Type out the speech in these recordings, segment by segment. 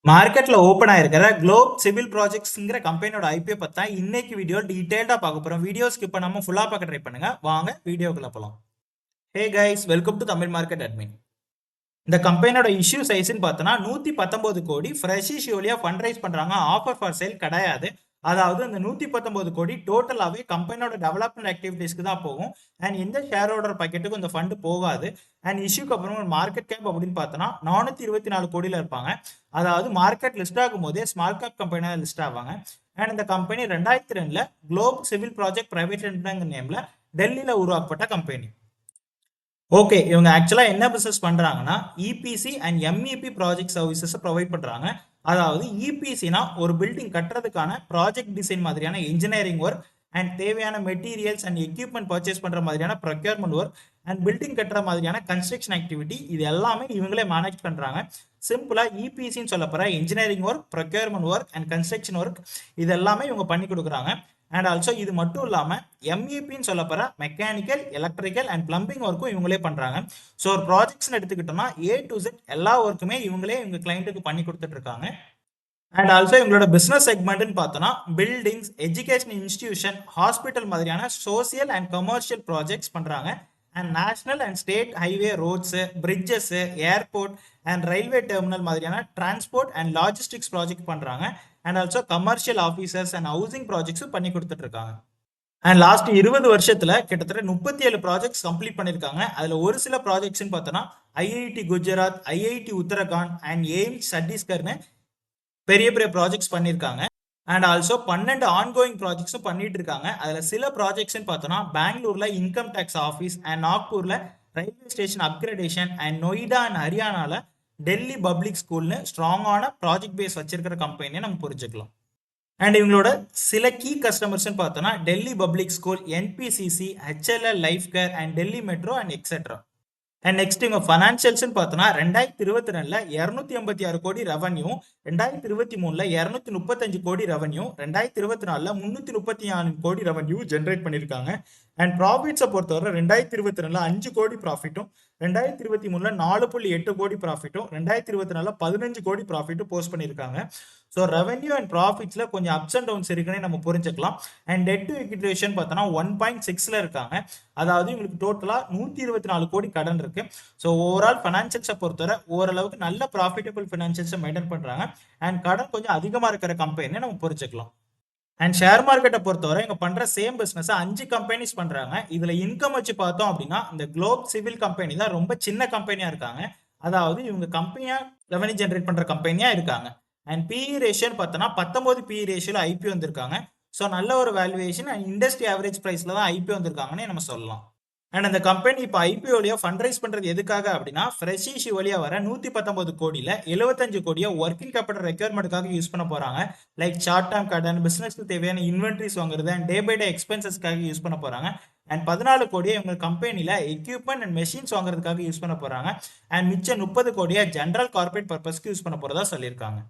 மார்க்கெட்ல open ஆயிருக்கிற Globe civil ப்ராஜெக்ட்ஸ்ங்கிற கம்பெனியோட IPO பத்தா இன்னைக்கு வீடியோ டீடைல்டா பார்க்க போறோம். வீடியோ ஸ்கிப் பண்ணாம ஃபுல்லா பார்க்க ட்ரை பண்ணுங்க. வாங்க வீடியோக்குள்ள போலாம். Hey guys, welcome to Tamil market admin. இந்த கம்பெனியோட இஷ்யூ சைஸ்ன்னு பார்த்தோன்னா 119 கோடி ஃப்ரெஷ் இஷ்யூலியா ஃபண்ட் ரைஸ் பண்றாங்க. ஆஃபர் ஃபார் சேல் கிடையாது. அதாவது இந்த 119 கோடி டோட்டலாகவே கம்பெனியோட டெவலப்மெண்ட் ஆக்டிவிட்டீஸ்க்கு தான் போகும். அண்ட் எந்த ஷேர் ஹோல்டர் பாக்கெட்டுக்கும் இந்த ஃபண்ட் போகாது. அண்ட் இஷ்யூக்கு அப்புறம் மார்க்கெட் கேப் அப்படின்னு பார்த்தோன்னா 424 கோடியில் இருப்பாங்க. அதாவது மார்க்கெட் லிஸ்ட் ஆகும் போதே ஸ்மால் கேப் கம்பெனியாக லிஸ்ட் ஆவாங்க. அண்ட் இந்த company 2002 globe civil project private limited நேம்ல டெல்லியில் உருவாக்கப்பட்ட கம்பெனி. ஓகே, இவங்க ஆக்சுவலா என்ன பிசினஸ் பண்றாங்கன்னா EPC and MEP project services provide பண்றாங்க. அதாவது இபிசினா ஒரு பில்டிங் கட்டுறதுக்கான ப்ராஜெக்ட் டிசைன் மாதிரியான இன்ஜினியரிங் ஒர்க் அண்ட் தேவையான மெட்டீரியல்ஸ் அண்ட் எக்யூப்மெண்ட் பர்ச்சேஸ் பண்ற மாதிரியான ப்ரொக்யூர்மெண்ட் ஒர்க் அண்ட் பில்டிங் கட்டுற மாதிரியான கன்ஸ்ட்ரக்ஷன் ஆக்டிவிட்டி, இது எல்லாமே இவங்களே மேனேஜ் பண்றாங்க. சிம்பிளா இபிசின்னு சொல்ல போற engineering work, procurement work and construction work, இது எல்லாமே இவங்க பண்ணி கொடுக்குறாங்க. அண்ட் ஆல்சோ இது மட்டும் இல்லாமல் எம்இபின்னு சொல்ல போகிற மெக்கானிக்கல், எலக்ட்ரிக்கல் அண்ட் பிளம்பிங் ஒர்க்கும் இவங்களே பண்ணுறாங்க. ஸோ ஒரு ப்ராஜெக்ட்ஸ்னு எடுத்துக்கிட்டோம்னா A to Z எல்லா ஒர்க்குமே இவங்களே இவங்க கிளைண்ட்டுக்கு பண்ணி கொடுத்துட்டு இருக்காங்க. அண்ட் ஆல்சோ இவங்களோட பிஸ்னஸ் செக்மெண்ட்னு பார்த்தோன்னா பில்டிங்ஸ், எஜுகேஷன் இன்ஸ்டிடியூஷன், ஹாஸ்பிட்டல் மாதிரியான சோசியல் அண்ட் கமர்ஷியல் ப்ராஜெக்ட்ஸ் பண்ணுறாங்க. And national and state highway roads, bridges, airport and railway terminal மாதிரியான டிரான்ஸ்போர்ட் அண்ட் லாஜிஸ்டிக்ஸ் ப்ராஜெக்ட் பண்ணுறாங்க. And also commercial officers and housing ப்ராஜெக்ட்ஸும் பண்ணி கொடுத்துட்டு இருக்காங்க. அண்ட் லாஸ்ட் 20 வருஷத்துல கிட்டத்தட்ட 37 ப்ராஜெக்ட்ஸ் கம்ப்ளீட் பண்ணியிருக்காங்க. அதில் ஒரு சில ப்ராஜெக்ட்ஸ்னு பார்த்தோன்னா IIT Gujarat, IIT Uttarakhand and AIIMS சத்தீஸ்கர்னு பெரிய பெரிய ப்ராஜெக்ட்ஸ் பண்ணியிருக்காங்க. அண்ட் ஆல்சோ 12 ஆன்கோயிங் ப்ராஜெக்ட்ஸும் பண்ணிட்டு இருக்காங்க. அதில் சில ப்ராஜெக்ட்ஸ்னு பார்த்தோன்னா பெங்களூர்ல இன்கம் டேக்ஸ் ஆஃபீஸ் அண்ட் நாக்பூர்ல railway station upgradation and Noida and ஹரியானால டெல்லி பப்ளிக் ஸ்கூல்னு ஸ்ட்ராங்கான ப்ராஜெக்ட் பேஸ் வச்சிருக்கிற கம்பெனியை நம்ம புரிஞ்சுக்கலாம். அண்ட் இவங்களோட சில கீ கஸ்டமர்ஸ்னு பார்த்தோன்னா Delhi public school, NBCC, HLL life care and Delhi metro and etcetera. And next இவங்க ஃபைனான்சியல்ஸ்னு பார்த்தோன்னா 2022 286 கோடி ரெவன்யூ, 2023 235 கோடி ரெவன்யூ, 2024 334 கோடி ரெவன்யூ ஜென்ரேட் பண்ணியிருக்காங்க. அண்ட் ப்ராஃபிட்ஸை பொறுத்தவரை 2022 5 கோடி ப்ராஃபிட்டும், 2023 4.8 கோடி ப்ராஃபிட்டும், 2024 15 கோடி ப்ராஃபிட்டும் போஸ்ட் பண்ணியிருக்காங்க. ஸோ ரெவன்யூ அண்ட் ப்ராஃபிட்ஸில் கொஞ்சம் அப்ஸ் அண்ட் டவுன்ஸ் இருக்குன்னு நம்ம புரிஞ்சுக்கலாம். அண்ட் டெட் டு எக்விட்டி ரேஷியோன்னு பார்த்தோன்னா 1.6 இருக்காங்க. அதாவது இவங்களுக்கு டோட்டலாக 124 கோடி கடன் இருக்கு. ஸோ ஓவரால் ஃபைனான்சியல்ஸை பொறுத்தவரை ஓரளவுக்கு நல்ல ப்ராஃபிட்டபிள் ஃபைனான்சியல்ஸை மெயின்டைன் பண்ணுறாங்க. அண்ட் கடன் கொஞ்சம் அதிகமாக இருக்கிற கம்பெனியை நம்ம புரிஞ்சுக்கலாம். அண்ட் ஷேர் மார்க்கெட்டை பொறுத்தவரை இவங்க பண்ற சேம் பிசினஸ் 5 கம்பெனிஸ் பண்றாங்க. இதுல இன்கம் வச்சு பார்த்தோம் அப்படின்னா இந்த குளோப் சிவில் கம்பெனி தான் ரொம்ப சின்ன கம்பெனியா இருக்காங்க. அதாவது இவங்க கம்பெனியா ரெவன்யூ ஜென்ரேட் பண்ற கம்பெனியா இருக்காங்க. அண்ட் பிஇ ரேஷியோன்னு பார்த்தோன்னா 19 பிஇ ரேஷியோல ஐபிஓ வந்திருக்காங்க. ஸோ நல்ல ஒரு வேல்யூவேஷன் அண்ட் இண்டஸ்ட்ரி ஆவரேஜ் பிரைஸ்ல தான் ஐபிஓ வந்திருக்காங்கன்னு நம்ம சொல்லலாம். அண்ட் அந்த கம்பெனி இப்போ ஐபிஓலியா ஃபண்ட் ரைஸ் பண்றது எதுக்காக அப்படின்னா ஃப்ரெஷ் இஷ்யூ வழியா வர 119 கோடியில 75 கோடியை ஒர்க்கிங் கேபிட்டல் ரெக்யர்மெண்ட்டுக்காக யூஸ் பண்ண போறாங்க. லைக் ஷார்ட் டேர்ம் கடன், பிசினஸ்க்கு தேவையான இன்வென்ட்ரிஸ் வாங்குறது அண்ட் டே பை டே எக்ஸ்பென்சஸ்க்காக யூஸ் பண்ண போறாங்க. அண்ட் 14 கோடியை இவங்க கம்பெனில எக்யூப்மெண்ட் அண்ட் மெஷின்ஸ் வாங்குறதுக்காக யூஸ் பண்ண போறாங்க. அண்ட் மிச்சம் 30 கோடியை ஜென்ரல் கார்பரேட் பர்பஸ்க்கு யூஸ் பண்ண போறதா சொல்லியிருக்காங்க.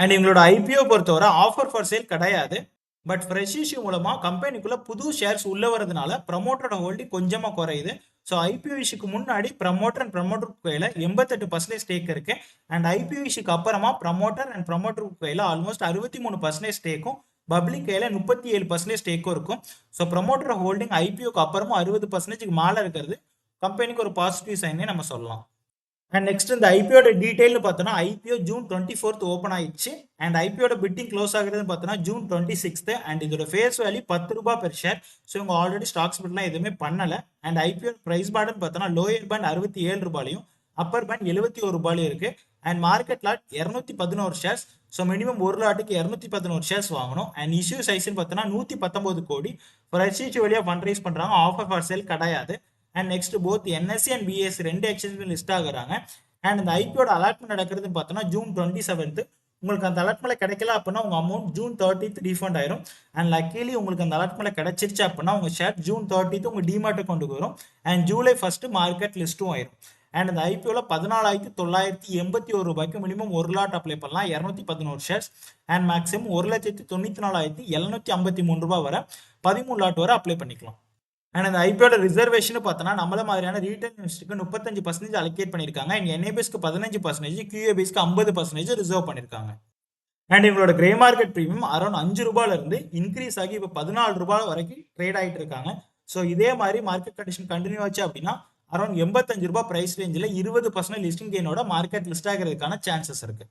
அண்ட் இவங்களோட ஐபிஓ பொறுத்தவரை ஆஃபர் ஃபார் சேல் கிடையாது. பட் ஃப்ரெஷ் இஷ்யூ மூலமா கம்பெனிக்குள்ள புது ஷேர்ஸ் உள்ள வரதுனால ப்ரமோட்டரோட ஹோல்டிங் கொஞ்சமா குறையுது. ஸோ ஐபிஓ இஷ்யூக்கு முன்னாடி ப்ரமோட்டர் அண்ட் ப்ரமோட்டர் கையில 88% ஸ்டேக் இருக்கு. அண்ட் ஐபிஓ இஷ்யூக்கு அப்புறமா ப்ரமோட்டர் அண்ட் ப்ரமோட்டர் கையில ஆல்மோஸ்ட் 63% ஸ்டேக்கும், பப்ளிக் கையில 37% ஸ்டேக்கும் இருக்கும். ஸோ ப்ரமோட்டர் ஹோல்டிங் ஐபிஓக்கு அப்புறமா 60% மேல இருக்கிறது கம்பெனிக்கு ஒரு பாசிட்டிவ் சைனே நம்ம சொல்லலாம். அண்ட் நெக்ஸ்ட் இந்த ஐபிஓட டீடைல்னு பார்த்தோன்னா ஐபிஓ ஜூன் 24 ஓப்பன் ஆயிடுச்சு. அண்ட் ஐபிஓட பிட்டிங் க்ளோஸ் ஆகுறதுன்னு பார்த்தோன்னா ஜூன் 26. அண்ட் இதோட ஃபேஸ் வேல்யூ 10 ரூபாய் பெர் ஷேர். ஸோ இவங்க ஆல்ரெடி ஸ்டாக்ஸ் பிட்லாம் எதுவுமே பண்ணல. அண்ட் ஐபிஓ பிரைஸ் பேண்ட் பார்த்தோன்னா லோயர் பேண்ட் 67 ரூபாயும், அப்பர் பேண்ட் 71 ரூபாயும் இருக்கு. And market lot 211 shares. So minimum ஒரு லாட்டுக்கு 211 ஷேர்ஸ் வாங்கணும். அண்ட் இஷ்யூ சைஸ்ன்னு பார்த்தோன்னா 119 கோடி ஃப்ரெஷ் இஷ்யூ வழியா ஃபண்ட் ரைஸ் பண்றாங்க. ஆஃபர் ஃபார் சேல் கிடையாது. And next both NSC and BSc 2 exchange list ஆகுறாங்க. அண்ட் இந்த ஐபிஓட அலாட்மெண்ட் நடக்கிறதுன்னு பார்த்தோன்னா ஜூன் 27. உங்களுக்கு அந்த அலாட்மெண்ட் கிடைக்கல அப்படின்னா உங்க அமௌண்ட் ஜூன் 30 ரீஃபண்ட் ஆயிரும். அண்ட் லக்கீலி உங்களுக்கு அந்த அலாட்மெண்ட் கிடைச்சிருச்சு அப்படின்னா உங்க ஷேர் ஜூன் 30 உங்க டிமார்ட்டை கொண்டு வரும். அண்ட் ஜூலை 1 மார்க்கெட் லிஸ்ட்டும் ஆயிரும். அண்ட் இந்த ஐபிஓல 14,981 ரூபாய்க்கு மினிமம் ஒரு லாட் அப்ளை பண்ணலாம், 211 ஷேர்ஸ். அண்ட் மேக்ஸிமம் 1,94,753 ரூபாய் வர 13 லாட் வரை அப்ளை பண்ணிக்கலாம். அண்ட் அந்த ஐபிஓட ரிசர்வேஷன் பார்த்தோன்னா நம்மள மாதிரியான ரீட்டைல் இன்வெஸ்டருக்கு 35% அலோகேட் பண்ணியிருக்காங்க. அண்ட் என்ஏபிஎஸ்க்கு 15%, கியூஏபிஎஸ்க்கு 50% ரிசர்வ் பண்ணியிருக்காங்க. அண்ட் இவங்களோட கிரே மார்க்கெட் ப்ரீமியம் அரௌண்ட் 5 ரூபாயில இருந்து இன்க்ரீஸ் ஆகி இப்போ 14 ரூபாய் வரைக்கும் ட்ரேட் ஆகிட்டு இருக்காங்க. ஸோ இதே மாதிரி மார்க்கெட் கண்டிஷன் கண்டினியூ ஆச்சு அப்படின்னா அரௌண்ட் 85 ரூபாய் பிரைஸ் ரேஞ்சில் 20% லிஸ்டிங் கெயினோட மார்க்கெட் லிஸ்ட் ஆகிறதுக்கான சான்சஸ் இருக்கு.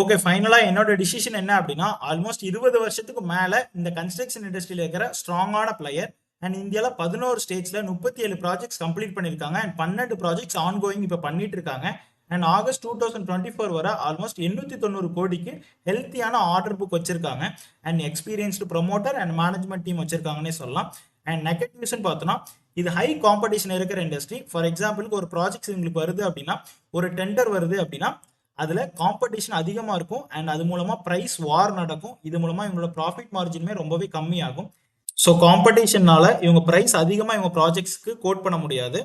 ஓகே, ஃபைனலா என்னோட டிசிஷன் என்ன அப்படின்னா, ஆல்மோஸ்ட் 20 வருஷத்துக்கு மேல இந்த கன்ஸ்ட்ரக்ஷன் இண்டஸ்ட்ரியில இருக்கிற ஸ்ட்ராங்கான பிளேயர். அண்ட் இந்தியாவில் 11 ஸ்டேட்ஸ்ல 37 ப்ராஜெக்ட்ஸ் கம்ப்ளீட் பண்ணியிருக்காங்க. அண்ட் 12 ப்ராஜெக்ட்ஸ் ஆன் கோயிங் இப்போ பண்ணிட்டு இருக்காங்க. அண்ட் ஆகஸ்ட் 2024 வரை ஆல்மோஸ்ட் 890 கோடிக்கு ஹெல்த்தியான ஆர்டர் புக் வச்சிருக்காங்க. And experienced promoter and management team வச்சிருக்காங்கன்னே சொல்லலாம். அண்ட் நெகட்டிவ்ஸ்னு பார்த்தோம்னா, இது ஹை காம்படிஷன் இருக்கிற இண்டஸ்ட்ரி. ஃபார் எக்ஸாம்பிளுக்கு ஒரு ப்ராஜெக்ட்ஸ் உங்களுக்கு வருது அப்படின்னா, ஒரு டெண்டர் வருது அப்படின்னா அதுல காம்படிஷன் அதிகமா இருக்கும். அண்ட் அது மூலமா பிரைஸ் வார் நடக்கும். இது மூலமா இவங்களோட ப்ராஃபிட் மார்ஜினுமே ரொம்பவே கம்மியாகும். ஸோ காம்படிஷன்னால இவங்க பிரைஸ் அதிகமா இவங்க ப்ராஜெக்ட்ஸ்க்கு கோட் பண்ண முடியாது.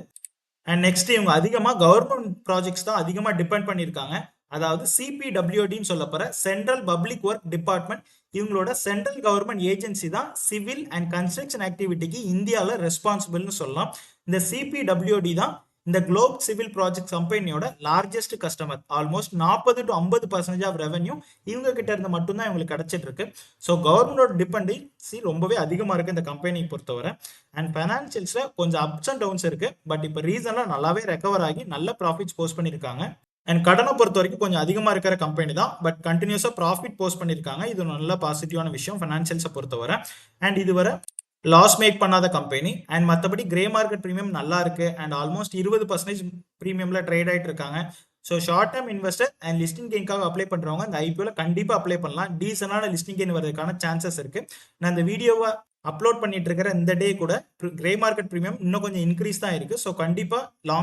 அண்ட் நெக்ஸ்ட் இவங்க அதிகமா கவர்மெண்ட் ப்ராஜெக்ட்ஸ் தான் அதிகமா டிபெண்ட் பண்ணியிருக்காங்க. அதாவது சிபிடபிள்யூடின்னு சொல்ல போற சென்ட்ரல் பப்ளிக் ஒர்க் டிபார்ட்மெண்ட், இவங்களோட சென்ட்ரல் கவர்மெண்ட் ஏஜென்சி தான் சிவில் அண்ட் கன்ஸ்ட்ரக்ஷன் ஆக்டிவிட்டிக்கு இந்தியாவில் ரெஸ்பான்சிபிள்னு சொல்லலாம். இந்த சிபிடபிள்யூடி தான் இந்த குளோப் சிவில் ப்ராஜெக்ட் கம்பெனியோட largest customer. Almost 40 to 50% of revenue இவங்க கிட்ட இருந்து மட்டும்தான் இவங்களுக்கு கிடைச்சிட்டு இருக்கு. ஸோ கவர்மெண்டோட டிபெண்டன்சி ரொம்பவே அதிகமாக இருக்கு இந்த கம்பெனியை பொறுத்தவரை. அண்ட் ஃபைனான்சியல்ஸ்ல கொஞ்சம் அப்ஸ் அண்ட் டவுன்ஸ் இருக்கு. பட் இப்போ ரீசன்லாம் நல்லாவே ரெக்கவர் ஆகி நல்ல ப்ராஃபிட்ஸ் போஸ்ட் பண்ணியிருக்காங்க. அண்ட் கடனை பொறுத்த வரைக்கும் கொஞ்சம் அதிகமாக இருக்கிற கம்பெனி தான். பட் கண்டினியூஸாக ப்ராஃபிட் போஸ்ட் பண்ணியிருக்காங்க. இது நல்ல பாசிட்டிவான விஷயம் ஃபைனான்சியல்ஸை பொறுத்தவரை. அண்ட் இதுவரை லாஸ் மேக் பண்ணாத கம்பெனி. அண்ட் மற்றபடி கிரே மார்க்கெட் ப்ரீமியம் நல்லா இருக்கு. அண்ட் ஆல்மோஸ்ட் 20% ப்ரீமியம்ல ட்ரேட் ஆகிட்டு இருக்காங்க. So short term investor and listing கெயின்காக அப்ளை பண்றவங்க இந்த ஐபிஓல கண்டிப்பாக அப்ளை பண்ணலாம். டீசனான லிஸ்டிங் கெயின் வரதுக்கான சான்சஸ் இருக்கு. நான் இந்த வீடியோவை அப்லோட் பண்ணிட்டு இருக்கிற இந்த டே கூட கிரே மார்க்கெட் ப்ரீமியம் இன்னும் கொஞ்சம் இன்க்ரீஸ் தான் இருக்கு. ஸோ கண்டிப்பாக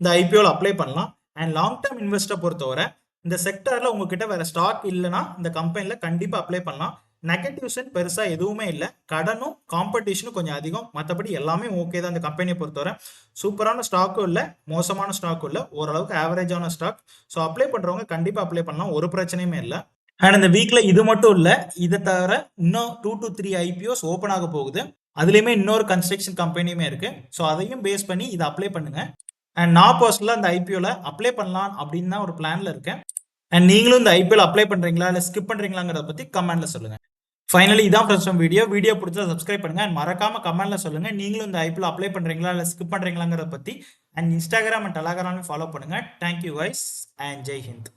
இந்த ஐபிஓல அப்ளை பண்ணலாம். அண்ட் லாங் டேர்ம் இன்வெஸ்டர் பொறுத்தவரை இந்த செக்டர்ல உங்ககிட்ட வேற ஸ்டாக் இல்லைன்னா இந்த கம்பெனில கண்டிப்பா அப்ளை பண்ணலாம். நெகட்டிவ்ஸ் பெருசா எதுவுமே இல்லை. கடனும் காம்படிஷனும் கொஞ்சம் அதிகம். மற்றபடி எல்லாமே ஓகே தான் இந்த கம்பெனியை பொறுத்தவரை. சூப்பரான ஸ்டாக்கும் இல்லை, மோசமான ஸ்டாக்கும் இல்லை, ஓரளவுக்கு ஆவரேஜான ஸ்டாக். ஸோ அப்ளை பண்றவங்க கண்டிப்பா அப்ளை பண்ணலாம், ஒரு பிரச்சனையுமே இல்லை. அண்ட் இந்த வீக்ல இது மட்டும் இல்லை, இதை தவிர இன்னும் 2 to 3 ஐபிஓஸ் ஓப்பன் ஆக போகுது. அதுலயுமே இன்னொரு கன்ஸ்ட்ரக்ஷன் கம்பெனியுமே இருக்கு. ஸோ அதையும் பேஸ் பண்ணி இதை அப்ளை பண்ணுங்க. அண்ட் நான் பர்சனலாக இந்த ஐபிஓல அப்ளை பண்ணலாம் அப்படின்னு தான் ஒரு பிளான்ல இருக்கேன். அண்ட் நீங்களும் இந்த ஐபிஎல் அப்ளை பண்றீங்களா இல்லை ஸ்கிப் பண்றீங்களாங்கிறத பத்தி கமெண்ட்ல சொல்லுங்க. ஃபைனலி இதான் ஃபர்ஸ்ட் வீடியோ பிடிச்சா சப்ஸ்கிரைப் பண்ணுங்க. அண்ட் மறக்காம கமெண்ட்ல சொல்லுங்க நீங்களும் இந்த ஐபிஎல் அப்ளை பண்றீங்களா இல்லை ஸ்கிப் பண்றீங்களாங்கிறத பத்தி. And Instagram and Telegram follow பண்ணுங்க. Thank you guys and Jai Hind.